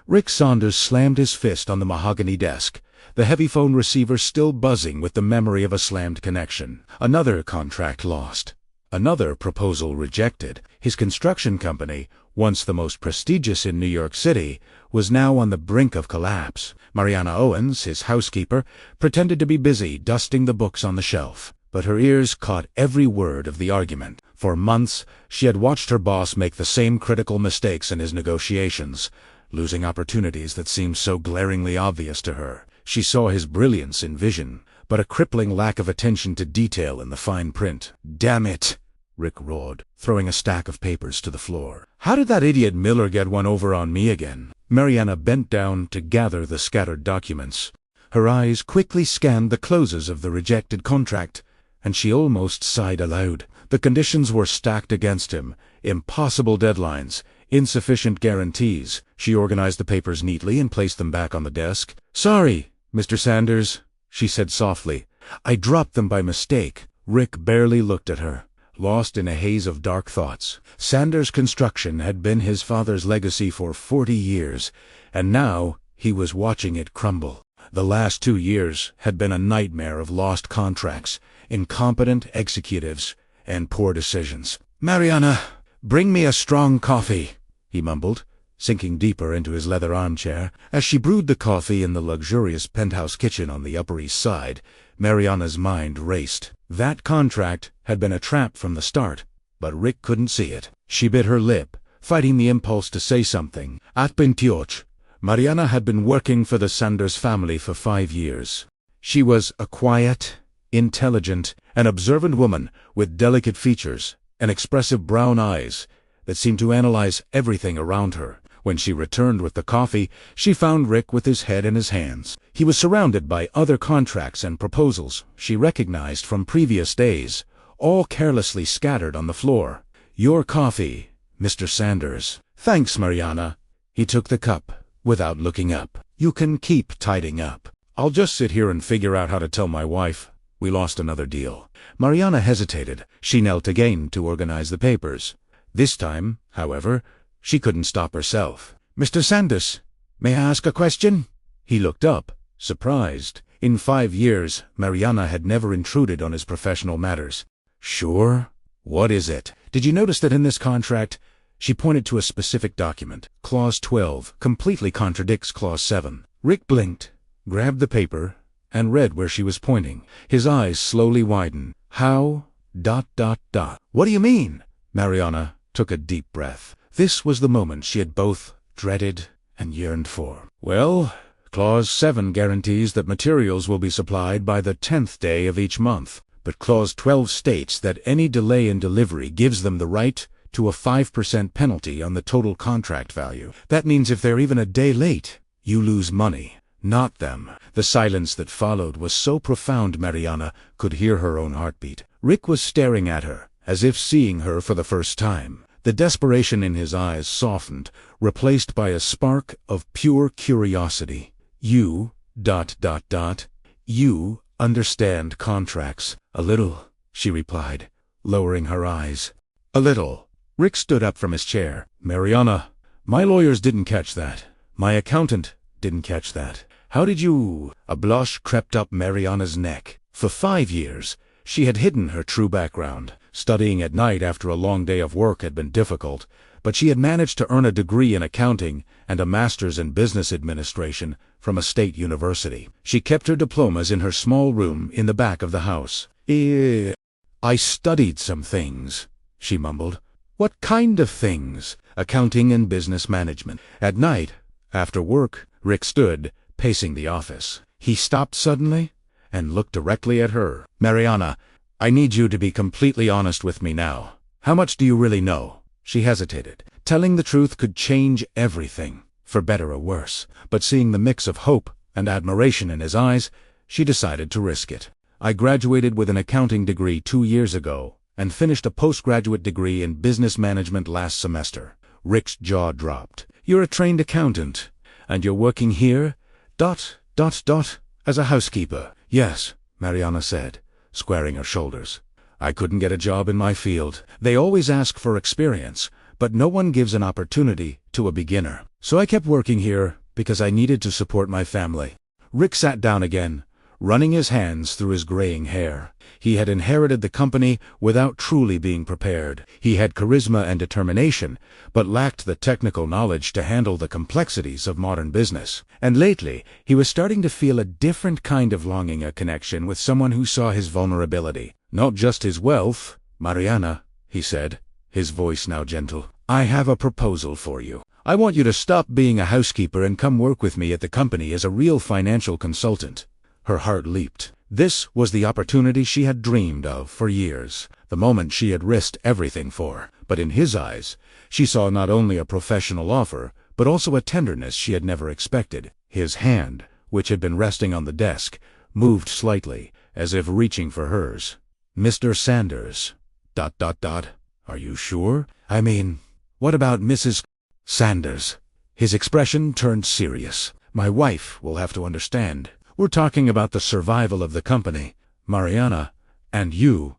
Rick Saunders slammed his fist on the mahogany desk, the heavy phone receiver still buzzing with the memory of a slammed connection. Another contract lost. Another proposal rejected. His construction company, once the most prestigious in New York City, was now on the brink of collapse. Mariana Owens, his housekeeper, pretended to be busy dusting the books on the shelf, but her ears caught every word of the argument. For months, she had watched her boss make the same critical mistakes in his negotiations, losing opportunities that seemed so glaringly obvious to her. She saw his brilliance in vision, but a crippling lack of attention to detail in the fine print. "Damn it!" Rick roared, throwing a stack of papers to the floor. "How did that idiot Miller get one over on me again?" Mariana bent down to gather the scattered documents. Her eyes quickly scanned the clauses of the rejected contract, and she almost sighed aloud. The conditions were stacked against him. Impossible deadlines, insufficient guarantees. She organized the papers neatly and placed them back on the desk. "Sorry, Mr. Sanders," she said softly. "I dropped them by mistake." Rick barely looked at her, lost in a haze of dark thoughts. Sanders Construction had been his father's legacy for 40 years, and now he was watching it crumble. The last 2 years had been a nightmare of lost contracts, incompetent executives, and poor decisions. "Mariana, bring me a strong coffee," he mumbled, sinking deeper into his leather armchair. As she brewed the coffee in the luxurious penthouse kitchen on the Upper East Side, Mariana's mind raced. That contract had been a trap from the start, but Rick couldn't see it. She bit her lip, fighting the impulse to say something. At Antioch, Mariana had been working for the Sanders family for 5 years. She was a quiet, intelligent, and observant woman with delicate features and expressive brown eyes that seemed to analyze everything around her. When she returned with the coffee, she found Rick with his head in his hands. He was surrounded by other contracts and proposals she recognized from previous days, all carelessly scattered on the floor. "Your coffee, Mr. Sanders." "Thanks, Mariana." He took the cup without looking up. "You can keep tidying up. I'll just sit here and figure out how to tell my wife we lost another deal." Mariana hesitated. She knelt again to organize the papers. This time, however, she couldn't stop herself. "Mr. Sanders, may I ask a question?" He looked up, surprised. In 5 years, Mariana had never intruded on his professional matters. "Sure. What is it?" "Did you notice that in this contract," she pointed to a specific document, Clause 12 completely contradicts Clause 7. Rick blinked, grabbed the paper, and read where she was pointing. His eyes slowly widened. "How... What do you mean?" Mariana took a deep breath. This was the moment she had both dreaded and yearned for. "Well, Clause 7 guarantees that materials will be supplied by the 10th day of each month, but Clause 12 states that any delay in delivery gives them the right to a 5% penalty on the total contract value. That means if they're even a day late, you lose money, not them." The silence that followed was so profound Mariana could hear her own heartbeat. Rick was staring at her, as if seeing her for the first time. The desperation in his eyes softened, replaced by a spark of pure curiosity. You understand contracts." "A little," she replied, lowering her eyes. "A little." Rick stood up from his chair. "Mariana, my lawyers didn't catch that. My accountant didn't catch that. How did you—" A blush crept up Mariana's neck. For 5 years, she had hidden her true background. Studying at night after a long day of work had been difficult, but she had managed to earn a degree in accounting and a master's in business administration from a state university. She kept her diplomas in her small room in the back of the house. "I studied some things," she mumbled. "What kind of things?" "Accounting and business management." At night, after work, Rick stood, pacing the office. He stopped suddenly and looked directly at her. "Mariana, I need you to be completely honest with me now. How much do you really know?" She hesitated. Telling the truth could change everything, for better or worse. But seeing the mix of hope and admiration in his eyes, she decided to risk it. "I graduated with an accounting degree 2 years ago and finished a postgraduate degree in business management last semester." Rick's jaw dropped. "You're a trained accountant, and you're working here, as a housekeeper." "Yes," Mariana said, squaring her shoulders. "I couldn't get a job in my field. They always ask for experience, but no one gives an opportunity to a beginner. So I kept working here because I needed to support my family. Rick sat down again, running his hands through his graying hair. He had inherited the company without truly being prepared. He had charisma and determination, but lacked the technical knowledge to handle the complexities of modern business. And lately, he was starting to feel a different kind of longing, a connection with someone who saw his vulnerability, not just his wealth. "Mariana," he said, his voice now gentle, "I have a proposal for you. I want you to stop being a housekeeper and come work with me at the company as a real financial consultant." Her heart leaped. This was the opportunity she had dreamed of for years, the moment she had risked everything for. But in his eyes, she saw not only a professional offer, but also a tenderness she had never expected. His hand, which had been resting on the desk, moved slightly, as if reaching for hers. "Mr. Sanders, ... Are you sure? I mean, what about Mrs. Sanders?" His expression turned serious. "My wife will have to understand. We're talking about the survival of the company, Mariana, and you, ...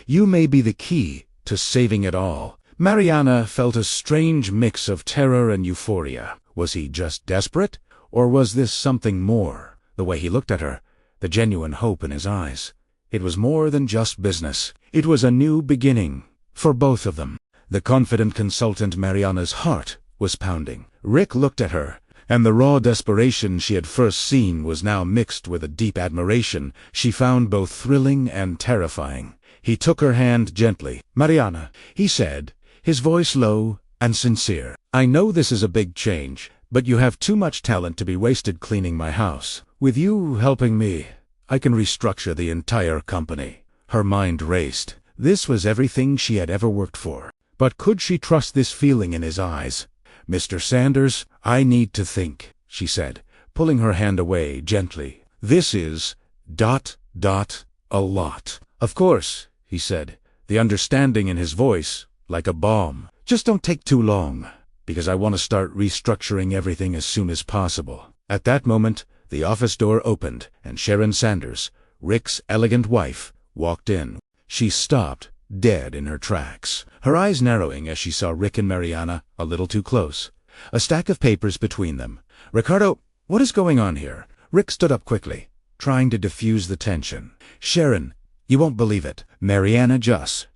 You may be the key to saving it all." Mariana felt a strange mix of terror and euphoria. Was he just desperate, or was this something more? The way he looked at her, the genuine hope in his eyes. It was more than just business. It was a new beginning, for both of them. The confident consultant Mariana's heart was pounding. Rick looked at her, and the raw desperation she had first seen was now mixed with a deep admiration she found both thrilling and terrifying. He took her hand gently. "Mariana," he said, his voice low and sincere, "I know this is a big change, but you have too much talent to be wasted cleaning my house. With you helping me, I can restructure the entire company." Her mind raced. This was everything she had ever worked for. But could she trust this feeling in his eyes? "Mr. Sanders, I need to think," she said, pulling her hand away gently. "This is ... a lot." "Of course," he said, the understanding in his voice like a balm. "Just don't take too long, because I want to start restructuring everything as soon as possible." At that moment, the office door opened, and Sharon Sanders, Rick's elegant wife, walked in. She stopped, dead in her tracks, her eyes narrowing as she saw Rick and Mariana a little too close, a stack of papers between them. "Ricardo, what is going on here?" Rick stood up quickly, trying to diffuse the tension. "Sharon, you won't believe it. Mariana just...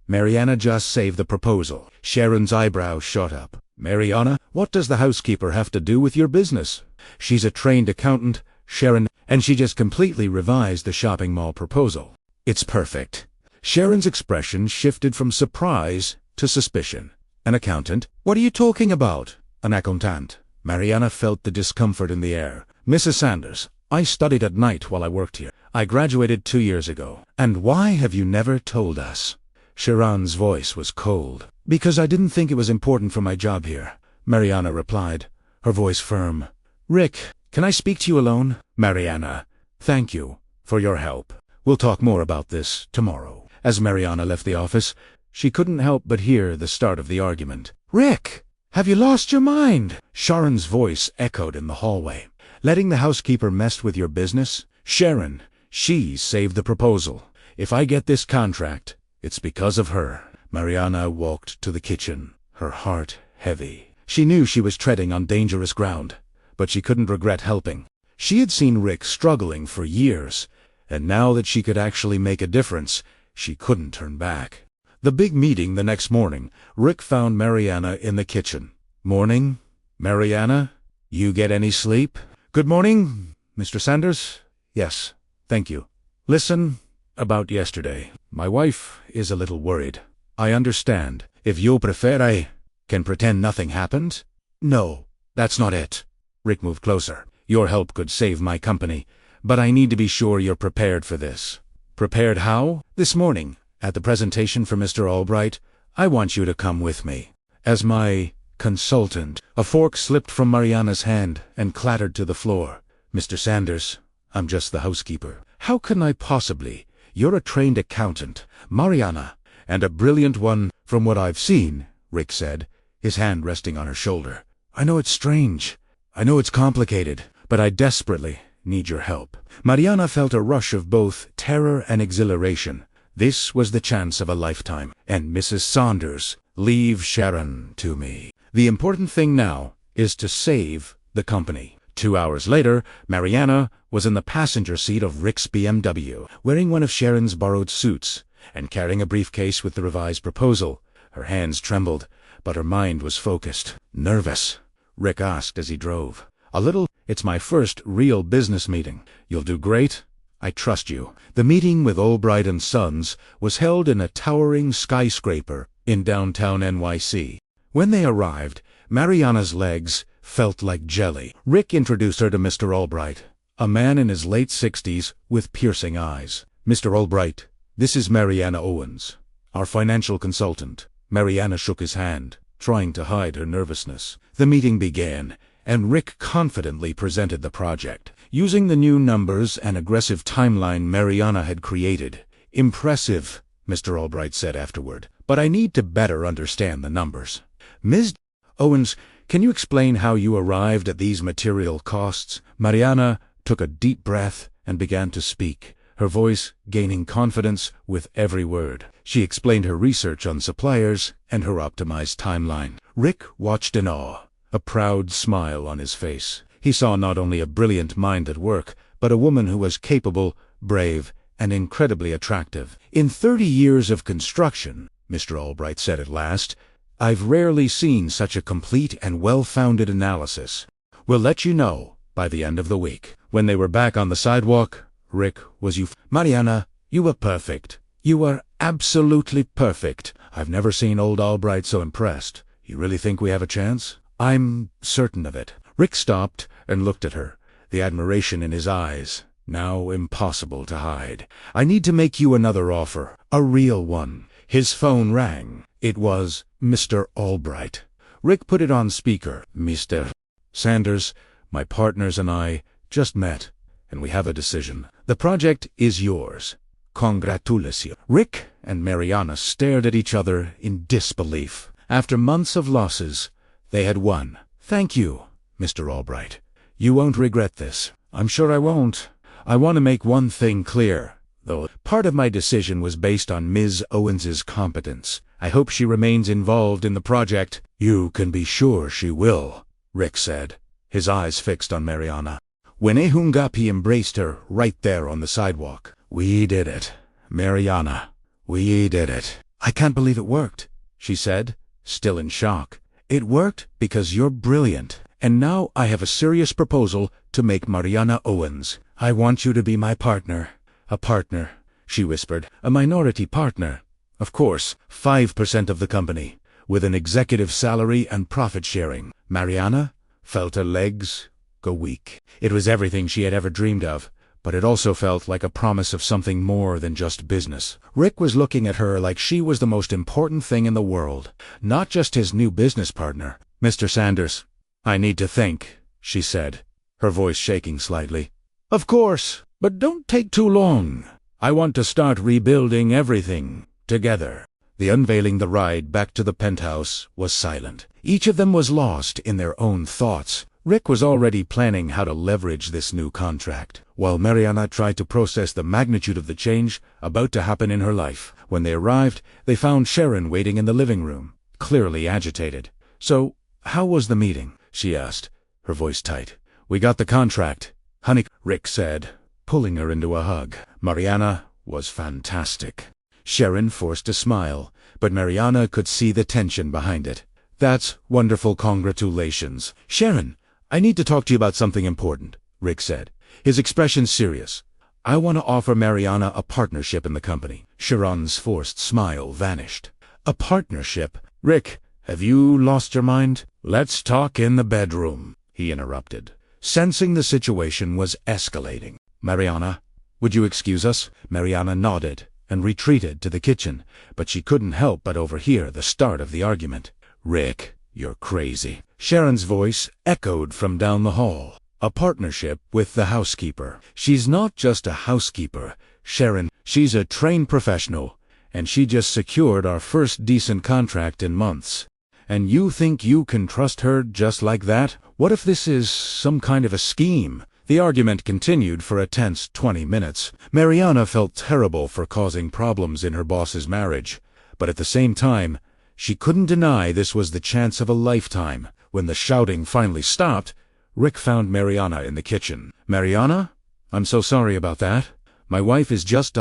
Mariana just saved the proposal." Sharon's eyebrows shot up. "Mariana, what does the housekeeper have to do with your business?" "She's a trained accountant, Sharon, and she just completely revised the shopping mall proposal. It's perfect." Sharon's expression shifted from surprise to suspicion. "An accountant? What are you talking about?" "An accountant." Mariana felt the discomfort in the air. "Mrs. Sanders, I studied at night while I worked here. I graduated 2 years ago." "And why have you never told us?" Sharon's voice was cold. "Because I didn't think it was important for my job here," Mariana replied, her voice firm. "Rick, can I speak to you alone?" "Mariana, thank you for your help. We'll talk more about this tomorrow." As Mariana left the office, she couldn't help but hear the start of the argument. "Rick, have you lost your mind?" Sharon's voice echoed in the hallway. "Letting the housekeeper mess with your business? Sharon, she saved the proposal. If I get this contract, it's because of her." Mariana walked to the kitchen, her heart heavy. She knew she was treading on dangerous ground, but she couldn't regret helping. She had seen Rick struggling for years, and now that she could actually make a difference, she couldn't turn back. The big meeting the next morning, Rick found Mariana in the kitchen. "Morning, Mariana. You get any sleep?" "Good morning, Mr. Sanders. Yes, thank you. Listen, about yesterday. My wife is a little worried." "I understand. If you prefer, I can pretend nothing happened." "No, that's not it." Rick moved closer. "Your help could save my company, but I need to be sure you're prepared for this." "Prepared how?" "This morning, at the presentation for Mr. Albright, I want you to come with me. As my consultant." A fork slipped from Mariana's hand and clattered to the floor. "Mr. Sanders, I'm just the housekeeper." "How can I possibly? You're a trained accountant, Mariana, and a brilliant one from what I've seen," Rick said, his hand resting on her shoulder. "I know it's strange. I know it's complicated, but I desperately need your help." Mariana felt a rush of both terror and exhilaration. This was the chance of a lifetime. And Mrs. Saunders, leave Sharon to me. The important thing now is to save the company. 2 hours later, Mariana was in the passenger seat of Rick's BMW, wearing one of Sharon's borrowed suits, and carrying a briefcase with the revised proposal. Her hands trembled, but her mind was focused. Nervous? Rick asked as he drove. A little. It's my first real business meeting. You'll do great. I trust you. The meeting with Albright and Sons was held in a towering skyscraper in downtown NYC. When they arrived, Mariana's legs felt like jelly. Rick introduced her to Mr. Albright, a man in his late 60s with piercing eyes. Mr. Albright, this is Mariana Owens, our financial consultant. Mariana shook his hand, trying to hide her nervousness. The meeting began, and Rick confidently presented the project, using the new numbers and aggressive timeline Mariana had created. Impressive, Mr. Albright said afterward, but I need to better understand the numbers. Ms. Owens, can you explain how you arrived at these material costs? Mariana took a deep breath and began to speak, her voice gaining confidence with every word. She explained her research on suppliers and her optimized timeline. Rick watched in awe, a proud smile on his face. He saw not only a brilliant mind at work, but a woman who was capable, brave, and incredibly attractive. In 30 years of construction, Mr. Albright said at last, I've rarely seen such a complete and well-founded analysis. We'll let you know by the end of the week. When they were back on the sidewalk, Rick was Mariana, you were perfect. You were absolutely perfect. I've never seen old Albright so impressed. You really think we have a chance? I'm certain of it. Rick stopped and looked at her, the admiration in his eyes, now impossible to hide. I need to make you another offer, a real one. His phone rang. It was Mr. Albright. Rick put it on speaker. Mr. Sanders, my partners and I just met, and we have a decision. The project is yours. Congratulations. Rick and Mariana stared at each other in disbelief. After months of losses, they had won. Thank you, Mr. Albright. You won't regret this. I'm sure I won't. I want to make one thing clear, though. Part of my decision was based on Ms. Owens's competence. I hope she remains involved in the project. You can be sure she will, Rick said, his eyes fixed on Mariana. When Ehungapi embraced her right there on the sidewalk. We did it, Mariana. We did it. I can't believe it worked, she said, still in shock. It worked because you're brilliant. And now I have a serious proposal to make Mariana Owens. I want you to be my partner. A partner, she whispered. A minority partner. Of course, 5% of the company, with an executive salary and profit sharing. Mariana felt her legs go weak. It was everything she had ever dreamed of, but it also felt like a promise of something more than just business. Rick was looking at her like she was the most important thing in the world, not just his new business partner. Mr. Sanders, I need to think, she said, her voice shaking slightly. Of course, but don't take too long. I want to start rebuilding everything together. The unveiling the ride back to the penthouse was silent. Each of them was lost in their own thoughts. Rick was already planning how to leverage this new contract, while Mariana tried to process the magnitude of the change about to happen in her life. When they arrived, they found Sharon waiting in the living room, clearly agitated. So, how was the meeting? She asked, her voice tight. We got the contract, honey, Rick said, pulling her into a hug. Mariana was fantastic. Sharon forced a smile, but Mariana could see the tension behind it. That's wonderful, congratulations. Sharon, I need to talk to you about something important, Rick said, his expression serious. I want to offer Mariana a partnership in the company. Sharon's forced smile vanished. A partnership? Rick, have you lost your mind? Let's talk in the bedroom, he interrupted, sensing the situation was escalating. Mariana, would you excuse us? Mariana nodded and retreated to the kitchen, but she couldn't help but overhear the start of the argument. Rick, you're crazy. Sharon's voice echoed from down the hall. A partnership with the housekeeper. She's not just a housekeeper, Sharon. She's a trained professional, and she just secured our first decent contract in months. And you think you can trust her just like that? What if this is some kind of a scheme? The argument continued for a tense 20 minutes. Mariana felt terrible for causing problems in her boss's marriage, but at the same time, she couldn't deny this was the chance of a lifetime. When the shouting finally stopped, Rick found Mariana in the kitchen. "Mariana? I'm so sorry about that. My wife is just ...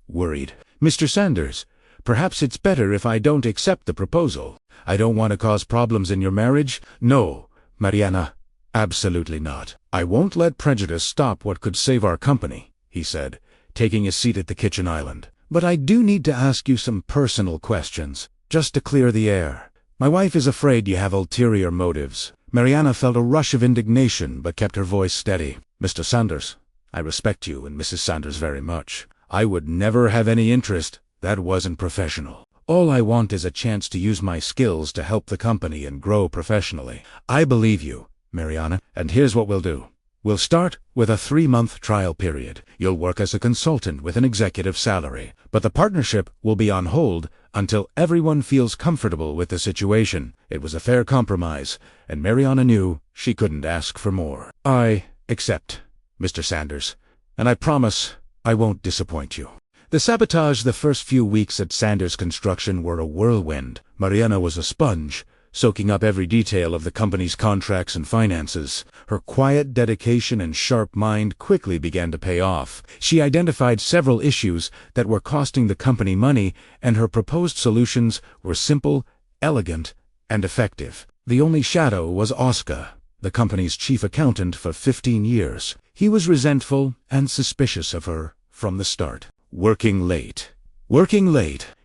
worried. Mr. Sanders, perhaps it's better if I don't accept the proposal. I don't want to cause problems in your marriage." "No, Mariana, absolutely not. I won't let prejudice stop what could save our company," he said, taking a seat at the kitchen island. "But I do need to ask you some personal questions, just to clear the air. My wife is afraid you have ulterior motives." Mariana felt a rush of indignation but kept her voice steady. "Mr. Sanders, I respect you and Mrs. Sanders very much. I would never have any interest. That wasn't professional. All I want is a chance to use my skills to help the company and grow professionally." "I believe you, Mariana, and here's what we'll do. We'll start with a 3-month trial period. You'll work as a consultant with an executive salary, but the partnership will be on hold until everyone feels comfortable with the situation." It was a fair compromise, and Mariana knew she couldn't ask for more. "I accept, Mr. Sanders, and I promise I won't disappoint you." The sabotage the first few weeks at Sanders Construction were a whirlwind. Mariana was a sponge, soaking up every detail of the company's contracts and finances. Her quiet dedication and sharp mind quickly began to pay off. She identified several issues that were costing the company money, and her proposed solutions were simple, elegant, and effective. The only shadow was Oscar, the company's chief accountant for 15 years. He was resentful and suspicious of her from the start. Working late,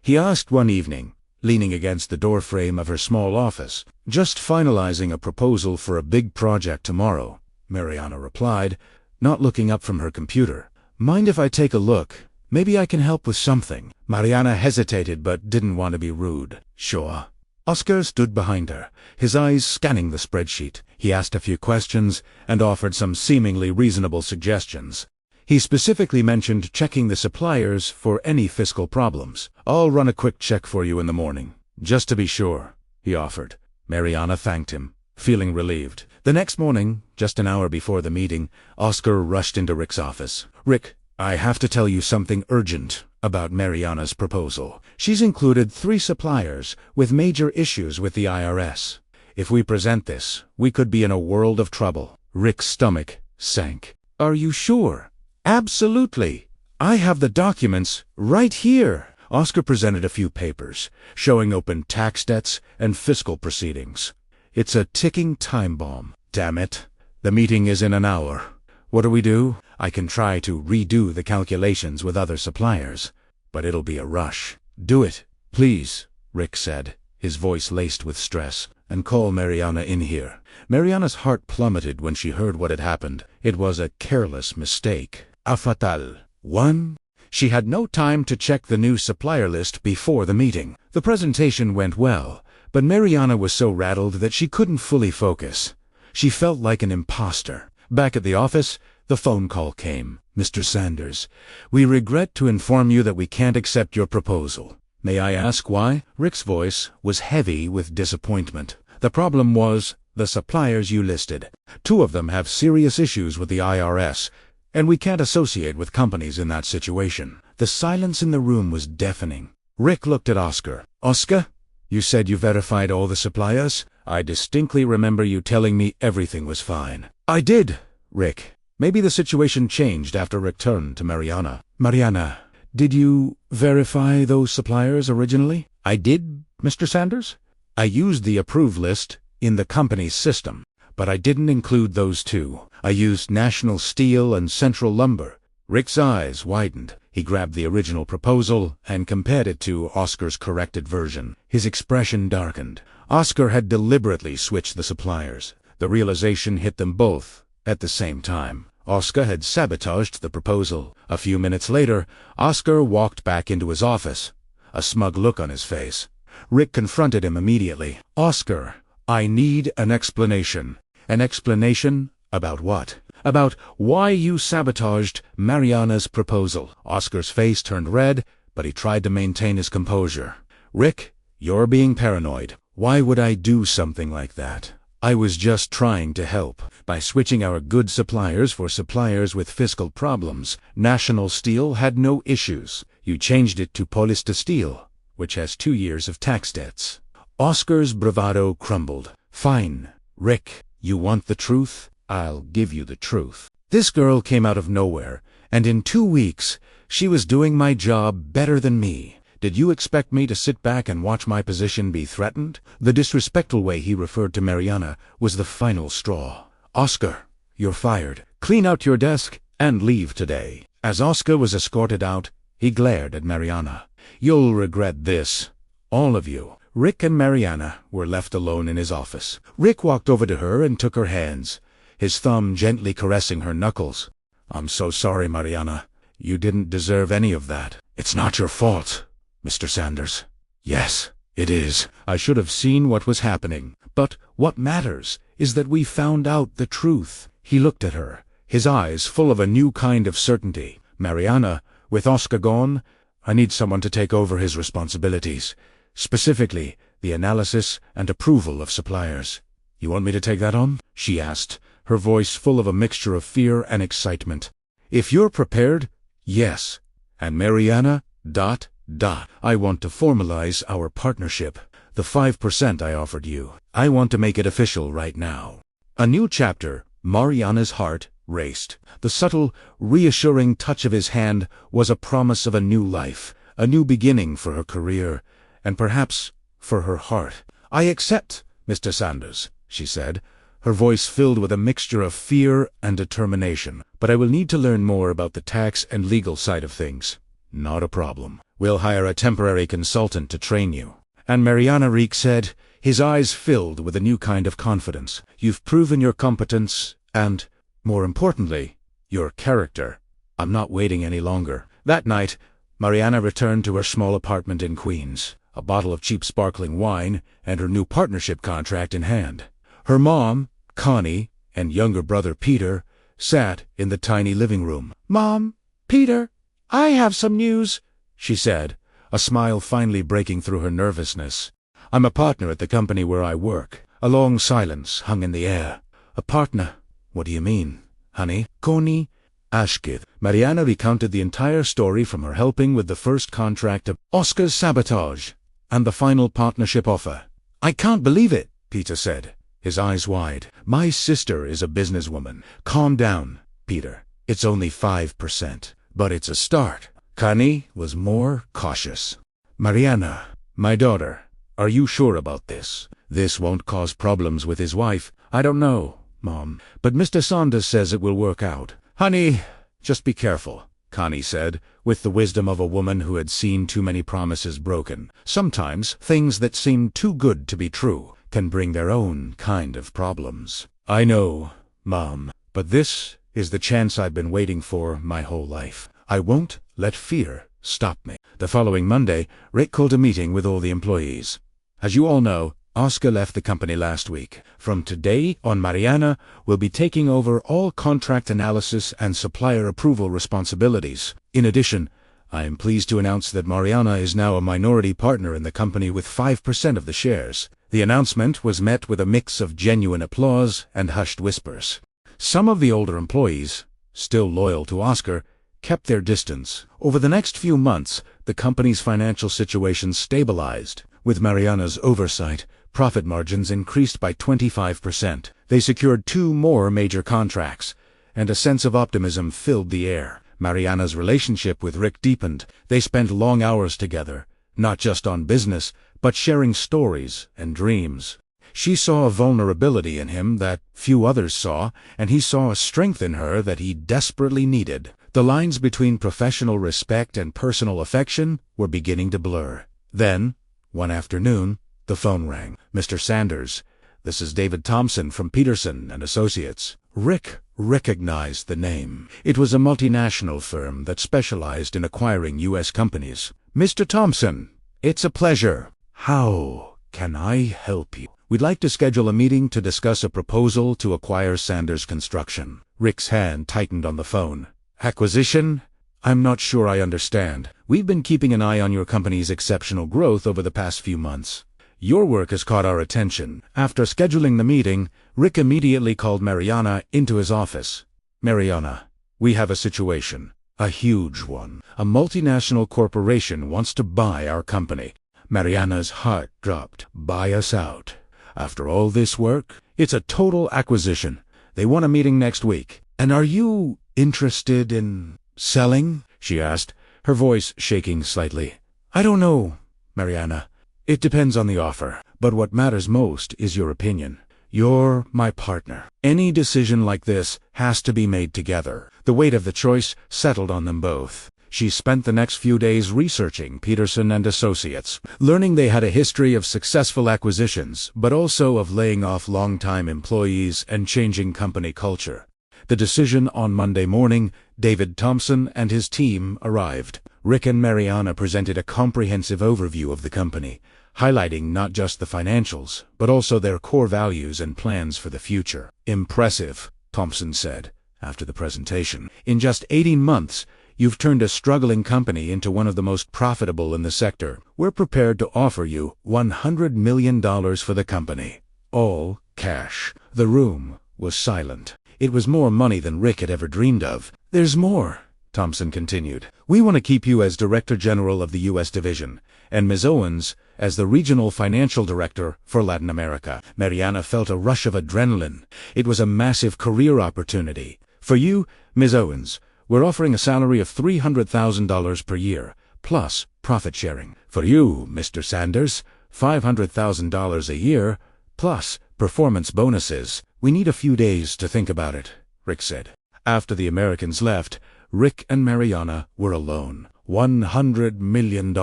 he asked one evening, leaning against the doorframe of her small office. "Just finalizing a proposal for a big project tomorrow," Mariana replied, not looking up from her computer. "Mind if I take a look? Maybe I can help with something." Mariana hesitated but didn't want to be rude. "Sure." Oscar stood behind her, his eyes scanning the spreadsheet. He asked a few questions and offered some seemingly reasonable suggestions. He specifically mentioned checking the suppliers for any fiscal problems. "I'll run a quick check for you in the morning, just to be sure," he offered. Mariana thanked him, feeling relieved. The next morning, just an hour before the meeting, Oscar rushed into Rick's office. "Rick, I have to tell you something urgent about Mariana's proposal. She's included 3 suppliers with major issues with the IRS. If we present this, we could be in a world of trouble." Rick's stomach sank. "Are you sure?" "Absolutely. I have the documents right here." Oscar presented a few papers, showing open tax debts and fiscal proceedings. "It's a ticking time bomb. Damn it. The meeting is in an hour. What do we do? I can try to redo the calculations with other suppliers, but it'll be a rush." "Do it, please," Rick said, his voice laced with stress, "and call Mariana in here." Mariana's heart plummeted when she heard what had happened. It was a careless mistake. A fatal one. She had no time to check the new supplier list before the meeting. The presentation went well, but Mariana was so rattled that she couldn't fully focus. She felt like an imposter. Back at the office, the phone call came. "Mr. Sanders, we regret to inform you that we can't accept your proposal." "May I ask why?" Rick's voice was heavy with disappointment. "The problem was the suppliers you listed. 2 of them have serious issues with the IRS, and we can't associate with companies in that situation." The silence in the room was deafening. Rick looked at Oscar. "Oscar, you said you verified all the suppliers? I distinctly remember you telling me everything was fine." "I did, Rick." Maybe the situation changed after Rick turned to Mariana. "Mariana, did you verify those suppliers originally?" "I did, Mr. Sanders. I used the approved list in the company's system, but I didn't include those 2. I used National Steel and Central Lumber." Rick's eyes widened. He grabbed the original proposal and compared it to Oscar's corrected version. His expression darkened. Oscar had deliberately switched the suppliers. The realization hit them both at the same time. Oscar had sabotaged the proposal. A few minutes later, Oscar walked back into his office, a smug look on his face. Rick confronted him immediately. "Oscar, I need an explanation." "An explanation about what?" "About why you sabotaged Mariana's proposal." Oscar's face turned red, but he tried to maintain his composure. "Rick, you're being paranoid. Why would I do something like that? I was just trying to help. By switching our good suppliers for suppliers with fiscal problems, National Steel had no issues. You changed it to Polista Steel, which has 2 years of tax debts. Oscar's bravado crumbled. Fine, Rick, you want the truth? I'll give you the truth. This girl came out of nowhere, and in 2 weeks, she was doing my job better than me. Did you expect me to sit back and watch my position be threatened? The disrespectful way he referred to Mariana was the final straw. Oscar, you're fired. Clean out your desk and leave today. As Oscar was escorted out, he glared at Mariana. You'll regret this. All of you. Rick and Mariana were left alone in his office. Rick walked over to her and took her hands, his thumb gently caressing her knuckles. I'm so sorry, Mariana. You didn't deserve any of that. It's not your fault, Mr. Sanders. Yes, it is. I should have seen what was happening. But what matters is that we found out the truth. He looked at her, his eyes full of a new kind of certainty. Mariana, with Oscar gone, I need someone to take over his responsibilities. Specifically, the analysis and approval of suppliers. You want me to take that on? She asked, her voice full of a mixture of fear and excitement. If you're prepared, yes. And Mariana, I want to formalize our partnership. The 5% I offered you. I want to make it official right now. A new chapter. Mariana's heart raced. The subtle, reassuring touch of his hand was a promise of a new life, a new beginning for her career, and perhaps for her heart. I accept, Mr. Sanders, she said, her voice filled with a mixture of fear and determination. But I will need to learn more about the tax and legal side of things. Not a problem. We'll hire a temporary consultant to train you. And Mariana, Rick said, his eyes filled with a new kind of confidence. You've proven your competence and, more importantly, your character. I'm not waiting any longer. That night, Mariana returned to her small apartment in Queens, a bottle of cheap sparkling wine and her new partnership contract in hand. Her mom, Connie, and younger brother Peter sat in the tiny living room. Mom, Peter, I have some news, she said, a smile finally breaking through her nervousness. I'm a partner at the company where I work. A long silence hung in the air. A partner? What do you mean, honey? Connie Ashkith. Mariana recounted the entire story from her helping with the first contract of Oscar's sabotage and the final partnership offer. I can't believe it, Peter said, his eyes wide. My sister is a businesswoman. Calm down, Peter. It's only 5%, but it's a start. Connie was more cautious. Mariana, my daughter, are you sure about this? This won't cause problems with his wife. I don't know, Mom, but Mr. Sanders says it will work out. Honey, just be careful, Connie said, with the wisdom of a woman who had seen too many promises broken. Sometimes things that seem too good to be true can bring their own kind of problems. I know, Mom, but this is the chance I've been waiting for my whole life. I won't let fear stop me. The following Monday, Rick called a meeting with all the employees. As you all know, Oscar left the company last week. From today on, Mariana will be taking over all contract analysis and supplier approval responsibilities. In addition, I am pleased to announce that Mariana is now a minority partner in the company with 5% of the shares. The announcement was met with a mix of genuine applause and hushed whispers. Some of the older employees, still loyal to Oscar, kept their distance. Over the next few months, the company's financial situation stabilized. With Mariana's oversight, profit margins increased by 25%. They secured 2 more major contracts, and a sense of optimism filled the air. Mariana's relationship with Rick deepened. They spent long hours together, not just on business, but sharing stories and dreams. She saw a vulnerability in him that few others saw, and he saw a strength in her that he desperately needed. The lines between professional respect and personal affection were beginning to blur. Then, one afternoon, the phone rang. Mr. Sanders, this is David Thompson from Peterson and Associates. Rick recognized the name. It was a multinational firm that specialized in acquiring U.S. companies. Mr. Thompson, it's a pleasure. How can I help you? We'd like to schedule a meeting to discuss a proposal to acquire Sanders Construction. Rick's hand tightened on the phone. Acquisition? I'm not sure I understand. We've been keeping an eye on your company's exceptional growth over the past few months. Your work has caught our attention." After scheduling the meeting, Rick immediately called Mariana into his office. "Mariana, we have a situation. A huge one. A multinational corporation wants to buy our company." Mariana's heart dropped. "Buy us out? After all this work? It's a total acquisition. They want a meeting next week. And are you interested in selling?" she asked, her voice shaking slightly. "I don't know, Mariana. It depends on the offer. But what matters most is your opinion. You're my partner. Any decision like this has to be made together." The weight of the choice settled on them both. She spent the next few days researching Peterson and Associates, learning they had a history of successful acquisitions, but also of laying off long-time employees and changing company culture. The decision on Monday morning, David Thompson and his team arrived. Rick and Mariana presented a comprehensive overview of the company, highlighting not just the financials, but also their core values and plans for the future. "Impressive," Thompson said after the presentation. "In just 18 months, you've turned a struggling company into one of the most profitable in the sector. We're prepared to offer you $100 million for the company. All cash." The room was silent. It was more money than Rick had ever dreamed of. "There's more," Thompson continued. "We want to keep you as Director General of the U.S. Division, and Ms. Owens as the Regional Financial Director for Latin America." Mariana felt a rush of adrenaline. It was a massive career opportunity. "For you, Ms. Owens, we're offering a salary of $300,000 per year, plus profit sharing. For you, Mr. Sanders, $500,000 a year, plus performance bonuses." "We need a few days to think about it," Rick said. After the Americans left, Rick and Mariana were alone. $100 million.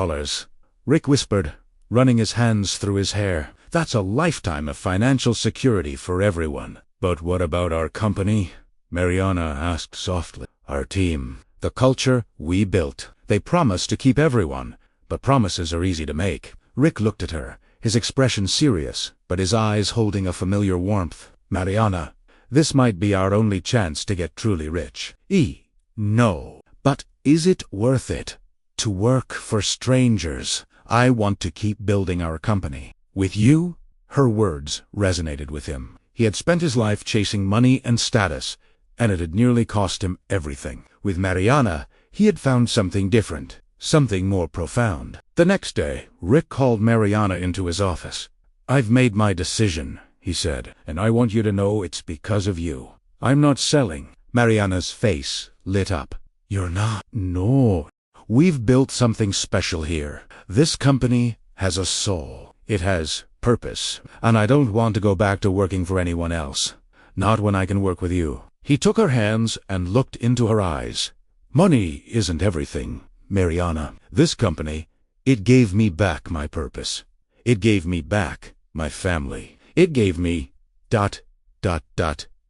Rick whispered, running his hands through his hair. "That's a lifetime of financial security for everyone." "But what about our company?" Mariana asked softly. "Our team. The culture we built. They promise to keep everyone, but promises are easy to make." Rick looked at her, his expression serious, but his eyes holding a familiar warmth. "Mariana, this might be our only chance to get truly rich." No. "But is it worth it? To work for strangers? I want to keep building our company. With you?" Her words resonated with him. He had spent his life chasing money and status, and it had nearly cost him everything. With Mariana, he had found something different, something more profound. The next day, Rick called Mariana into his office. "I've made my decision," he said, "and I want you to know it's because of you. I'm not selling." Mariana's face lit up. "You're not?" "No. We've built something special here. This company has a soul. It has purpose, and I don't want to go back to working for anyone else. Not when I can work with you." He took her hands and looked into her eyes. "Money isn't everything, Mariana. This company, it gave me back my purpose. It gave me back my family. It gave me...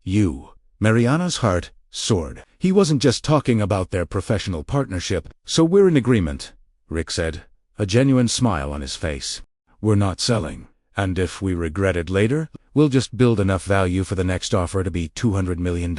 you." Mariana's heart soared. He wasn't just talking about their professional partnership. "So we're in agreement," Rick said, a genuine smile on his face. "We're not selling. And if we regret it later, we'll just build enough value for the next offer to be $200 million.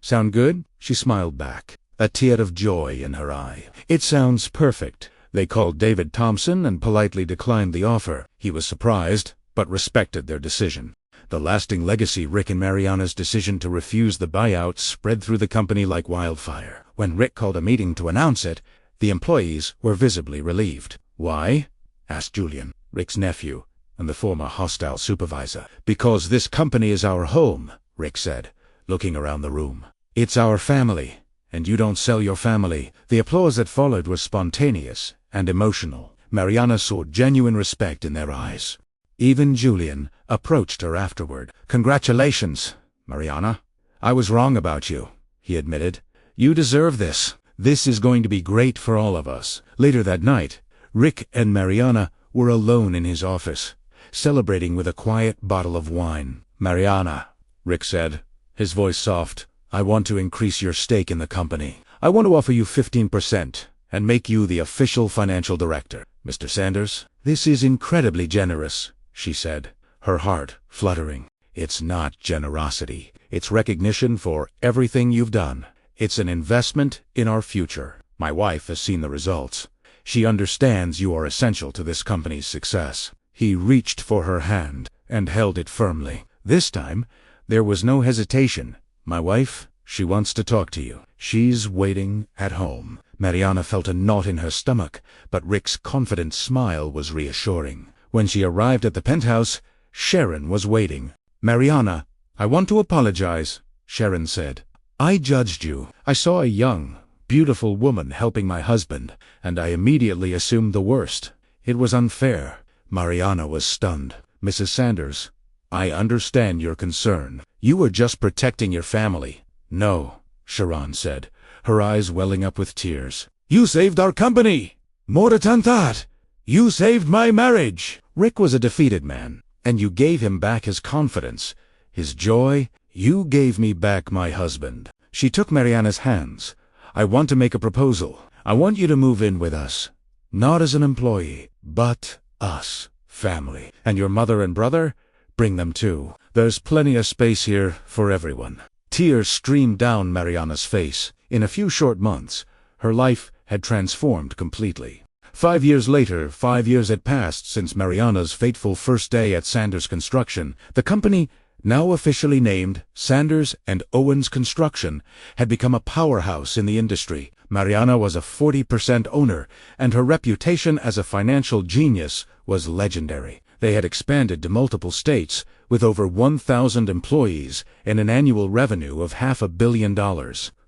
Sound good?" She smiled back, a tear of joy in her eye. "It sounds perfect." They called David Thompson and politely declined the offer. He was surprised, but respected their decision. The lasting legacy Rick and Mariana's decision to refuse the buyout spread through the company like wildfire. When Rick called a meeting to announce it, the employees were visibly relieved. "Why?" asked Julian, Rick's nephew, and the former hostile supervisor. "Because this company is our home," Rick said, looking around the room. "It's our family, and you don't sell your family." The applause that followed was spontaneous and emotional. Mariana saw genuine respect in their eyes. Even Julian approached her afterward. "Congratulations, Mariana. I was wrong about you," he admitted. "You deserve this. This is going to be great for all of us." Later that night, Rick and Mariana were alone in his office, celebrating with a quiet bottle of wine. "Mariana," Rick said, his voice soft, "I want to increase your stake in the company. I want to offer you 15% and make you the official financial director." "Mr. Sanders, this is incredibly generous," she said, her heart fluttering. "It's not generosity. It's recognition for everything you've done. It's an investment in our future. My wife has seen the results. She understands you are essential to this company's success." He reached for her hand and held it firmly. This time, there was no hesitation. "My wife, she wants to talk to you. She's waiting at home." Mariana felt a knot in her stomach, but Rick's confident smile was reassuring. When she arrived at the penthouse, Sharon was waiting. "Mariana, I want to apologize," Sharon said. "I judged you. I saw a young, beautiful woman helping my husband, and I immediately assumed the worst. It was unfair." Mariana was stunned. "Mrs. Sanders, I understand your concern. You were just protecting your family." "No," Sharon said, her eyes welling up with tears. "You saved our company! More than that, you saved my marriage!" Rick was a defeated man, and you gave him back his confidence, his joy. "You gave me back my husband." She took Mariana's hands. "I want to make a proposal. I want you to move in with us. Not as an employee, but us, family. And your mother and brother, bring them too. There's plenty of space here for everyone." Tears streamed down Mariana's face. In a few short months, her life had transformed completely. 5 years later, 5 years had passed since Mariana's fateful first day at Sanders Construction. The company, now officially named Sanders and Owens Construction, had become a powerhouse in the industry. Mariana was a 40% owner, and her reputation as a financial genius was legendary. They had expanded to multiple states, with over 1,000 employees and an annual revenue of $500 million.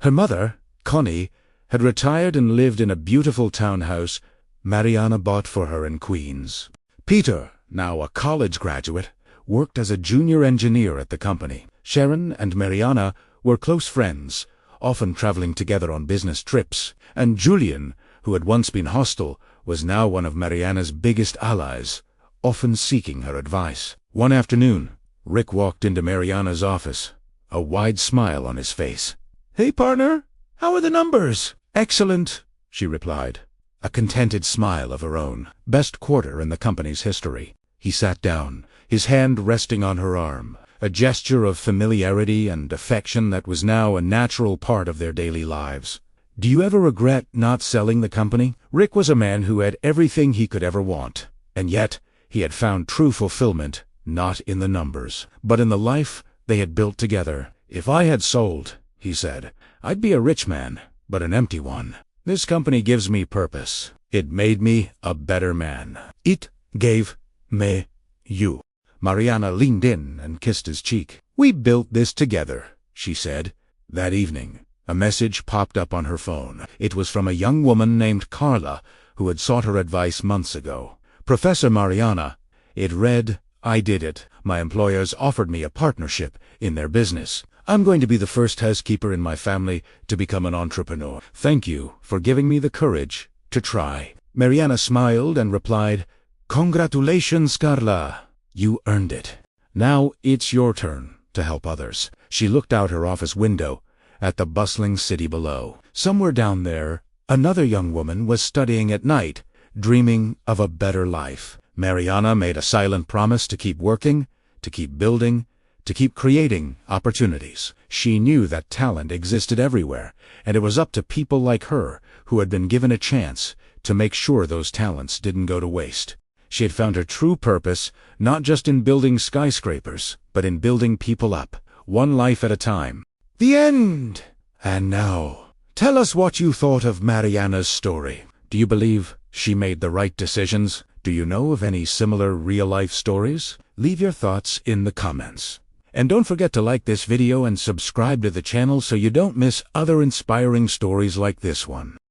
Her mother, Connie, had retired and lived in a beautiful townhouse Mariana bought for her in Queens. Peter, now a college graduate, worked as a junior engineer at the company. Sharon and Mariana were close friends, often traveling together on business trips, and Julian, who had once been hostile, was now one of Mariana's biggest allies, often seeking her advice. One afternoon, Rick walked into Mariana's office, a wide smile on his face. "Hey, partner, how are the numbers?" "Excellent," she replied, a contented smile of her own. "Best quarter in the company's history." He sat down, his hand resting on her arm, a gesture of familiarity and affection that was now a natural part of their daily lives. "Do you ever regret not selling the company?" Rick was a man who had everything he could ever want, and yet he had found true fulfillment not in the numbers, but in the life they had built together. "If I had sold," he said, "I'd be a rich man, but an empty one. This company gives me purpose. It made me a better man. It gave me you." Mariana leaned in and kissed his cheek. "We built this together," she said. That evening, a message popped up on her phone. It was from a young woman named Carla, who had sought her advice months ago. "Professor Mariana," it read, "I did it. My employers offered me a partnership in their business. I'm going to be the first housekeeper in my family to become an entrepreneur. Thank you for giving me the courage to try." Mariana smiled and replied, "Congratulations, Carla. You earned it. Now it's your turn to help others." She looked out her office window at the bustling city below. Somewhere down there, another young woman was studying at night, dreaming of a better life. Mariana made a silent promise to keep working, to keep building, to keep creating opportunities. She knew that talent existed everywhere, and it was up to people like her, who had been given a chance, to make sure those talents didn't go to waste. She had found her true purpose, not just in building skyscrapers, but in building people up, one life at a time. The end! And now, tell us what you thought of Mariana's story. Do you believe she made the right decisions? Do you know of any similar real-life stories? Leave your thoughts in the comments. And don't forget to like this video and subscribe to the channel so you don't miss other inspiring stories like this one.